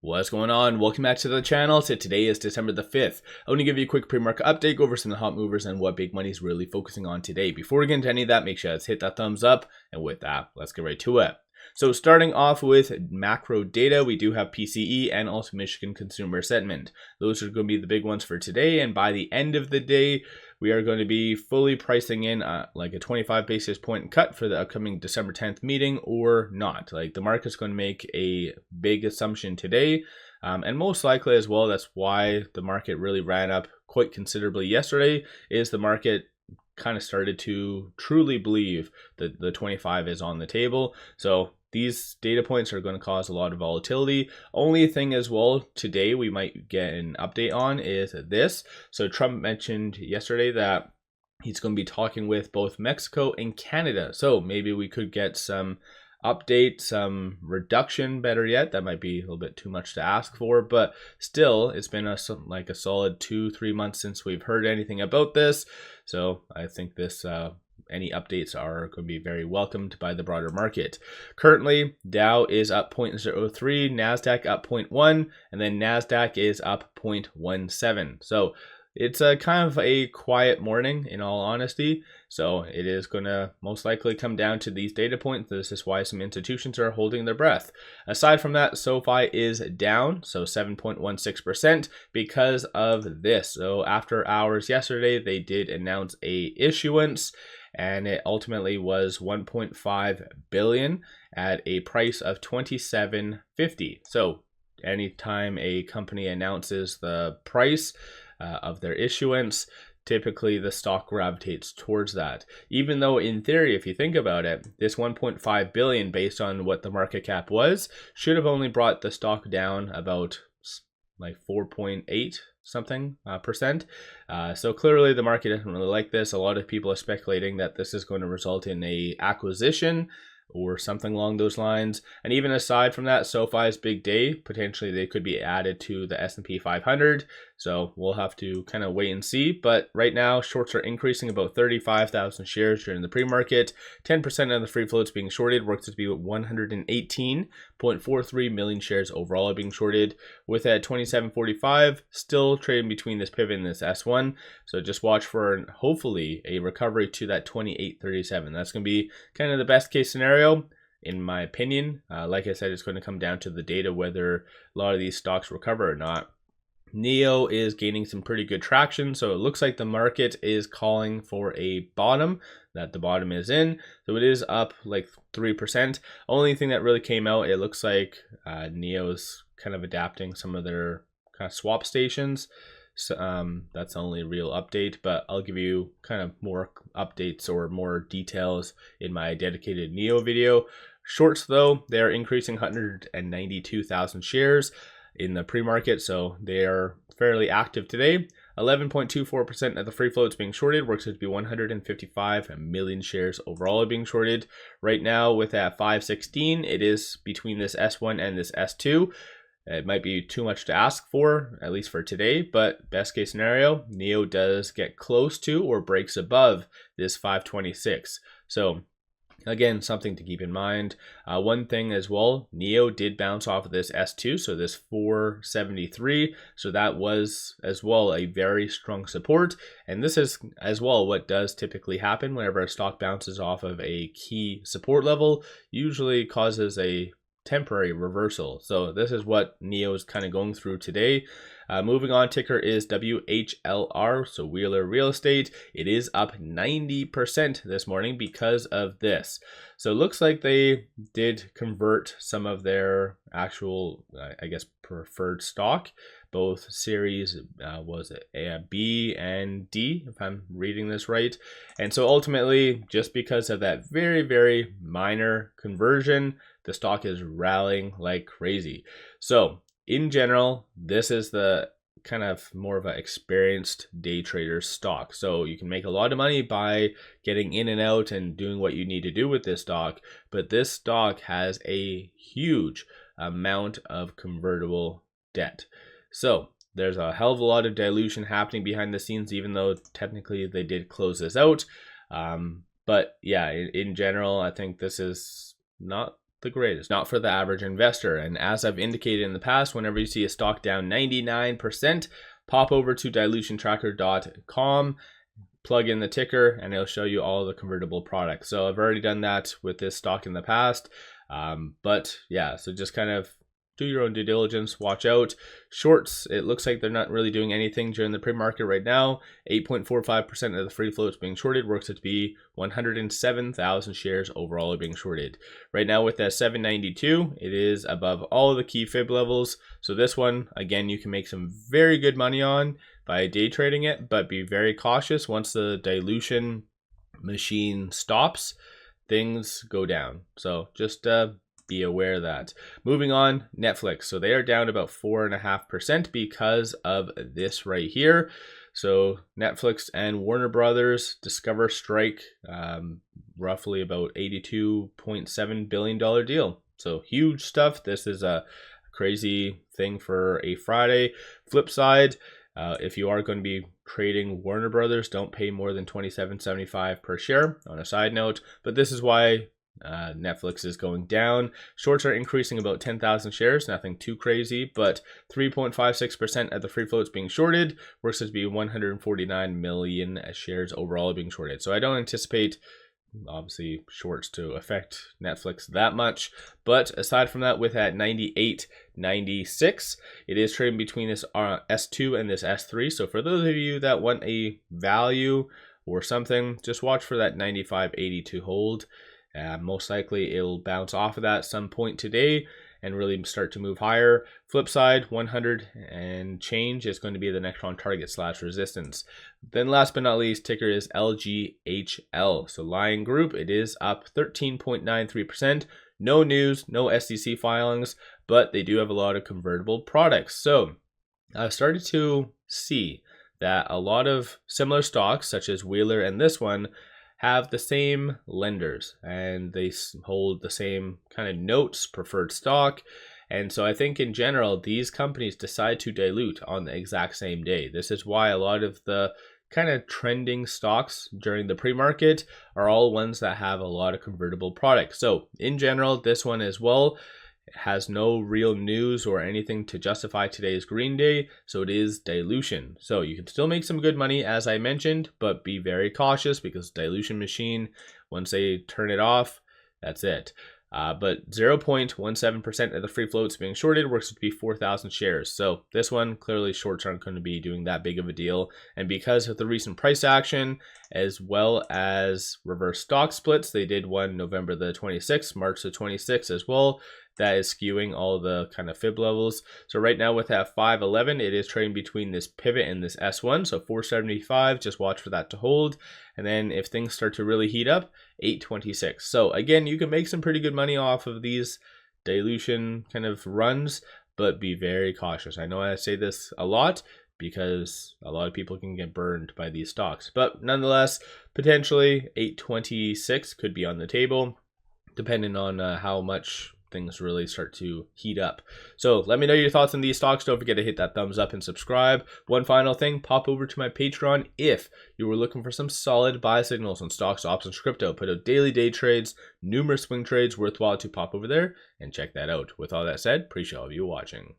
What's going on? Welcome back to the channel. So today is December the 5th. I want to give you a quick pre-market update, go over some of the hot movers and what big money is really focusing on today. Before we get into any of that, make sure to hit that thumbs up. And with that, let's get right to it. So starting off with macro data, we do have PCE and also Michigan consumer sentiment. Those are going to be the big ones for today. And by the end of the day, we are going to be fully pricing in like a 25 basis point cut for the upcoming December 10th meeting or not. Like the market's going to make a big assumption today. And most likely as well, that's why the market really ran up quite considerably yesterday, is the market kind of started to truly believe that the 25 is on the table. So these data points are going to cause a lot of volatility. Only thing as well today we might get an update on is this. So Trump mentioned yesterday that he's going to be talking with both Mexico and Canada. So maybe we could get some update, some reduction, better yet. That might be a little bit too much to ask for, but still it's been a solid 2-3 months since we've heard anything about this. So I think this any updates are going to be very welcomed by the broader market. Currently, Dow is up 0.03, NASDAQ up 0.1, and then NASDAQ is up 0.17. So it's a kind of a quiet morning in all honesty. So it is going to most likely come down to these data points. This is why some institutions are holding their breath. Aside from that, SoFi is down, so 7.16% because of this. So after hours yesterday, they did announce a issuance, and it ultimately was 1.5 billion at a price of $27.50. So anytime a company announces the price of their issuance, typically the stock gravitates towards that. Even though in theory, if you think about it, this 1.5 billion based on what the market cap was should have only brought the stock down about like 4.8 something percent. So clearly the market doesn't really like this. A lot of people are speculating that this is going to result in a acquisition or something along those lines. And even aside from that, SoFi's big day, potentially they could be added to the S&P 500. So we'll have to kind of wait and see. But right now, shorts are increasing about 35,000 shares during the pre-market. 10% of the free floats being shorted, works to be 118.43 million shares overall are being shorted, with at 27.45 still trading between this pivot and this S1. So just watch for hopefully a recovery to that 28.37. That's going to be kind of the best case scenario, in my opinion. Like I said, it's going to come down to the data whether a lot of these stocks recover or not. NIO is gaining some pretty good traction, so it looks like the market is calling for a bottom, that the bottom is in. So it is up like 3%. Only thing that really came out, it looks like NIO's kind of adapting some of their kind of swap stations. So that's the only real update, but I'll give you kind of more updates or more details in my dedicated NIO video. Shorts though, they're increasing 192,000 shares in the pre-market, so they are fairly active today. 11.24% of the free floats being shorted, works out to be 155 million shares overall are being shorted. Right now with that 516, it is between this S1 and this S2. It might be too much to ask for, at least for today, but best case scenario, NIO does get close to or breaks above this 526. So again, something to keep in mind. One thing as well, NIO did bounce off of this S2, so this 473. So that was as well a very strong support. And this is as well what does typically happen whenever a stock bounces off of a key support level, usually causes a temporary reversal. So this is what NIO is kind of going through today. Moving on, ticker is WHLR, so Wheeler Real Estate. It is up 90% this morning because of this. So it looks like they did convert some of their actual, I guess, preferred stock. Both series, was it B and D, if I'm reading this right. And so ultimately, just because of that very, very minor conversion, the stock is rallying like crazy. So in general, this is the kind of more of an experienced day trader stock. So you can make a lot of money by getting in and out and doing what you need to do with this stock. But this stock has a huge amount of convertible debt. So there's a hell of a lot of dilution happening behind the scenes, even though technically they did close this out. But yeah, in general, I think this is not the greatest, not for the average investor. And as I've indicated in the past, whenever you see a stock down 99%, pop over to dilutiontracker.com, plug in the ticker, and it'll show you all the convertible products. So I've already done that with this stock in the past. But yeah, so just kind of do your own due diligence, watch out. Shorts, it looks like they're not really doing anything during the pre-market right now. 8.45% of the free float is being shorted, works out to be 107,000 shares overall being shorted. Right now with that 792, it is above all the key fib levels. So this one, again, you can make some very good money on by day trading it, but be very cautious. Once the dilution machine stops, things go down. So just be aware of that. Moving on, Netflix. So they are down about 4.5% because of this right here. So Netflix and Warner Brothers Discover strike, roughly about $82.7 billion deal. So huge stuff. This is a crazy thing for a Friday. Flip side, if you are going to be trading Warner Brothers, don't pay more than $27.75 per share on a side note. But this is why Netflix is going down. Shorts are increasing about 10,000 shares, nothing too crazy, but 3.56% of the free float is being shorted, works out to be 149 million shares overall being shorted. So I don't anticipate, obviously, shorts to affect Netflix that much. But aside from that, with that 98.96, it is trading between this S2 and this S3. So for those of you that want a value or something, just watch for that 95.80 to hold. Most likely it'll bounce off of that some point today and really start to move higher. Flip side, 100 and change is going to be the next round target / resistance. Then last but not least, ticker is LGHL. So Lion Group, it is up 13.93%. No news, no SEC filings, but they do have a lot of convertible products. So I've started to see that a lot of similar stocks, such as Wheeler and this one, have the same lenders and they hold the same kind of notes, preferred stock. And so I think in general, these companies decide to dilute on the exact same day. This is why a lot of the kind of trending stocks during the pre-market are all ones that have a lot of convertible products. So in general, this one as well has no real news or anything to justify today's green day, so it is dilution. So you can still make some good money, as I mentioned, but be very cautious because dilution machine, once they turn it off, that's it. But 0.17% of the free float is being shorted, works to be 4,000 shares. So this one, clearly shorts aren't going to be doing that big of a deal. And because of the recent price action, as well as reverse stock splits, they did one November the 26th, March the 26th as well. That is skewing all the kind of fib levels. So right now with that 511, it is trading between this pivot and this S1. So 475, just watch for that to hold. And then if things start to really heat up, 826. So again, you can make some pretty good money off of these dilution kind of runs, but be very cautious. I know I say this a lot because a lot of people can get burned by these stocks, but nonetheless, potentially 826 could be on the table, depending on how much things really start to heat up. So let me know your thoughts on these stocks. Don't forget to hit that thumbs up and subscribe. One final thing, pop over to my Patreon if you were looking for some solid buy signals on stocks, options, crypto. Put out daily day trades, numerous swing trades, worthwhile to pop over there and check that out. With all that said, appreciate all of you watching.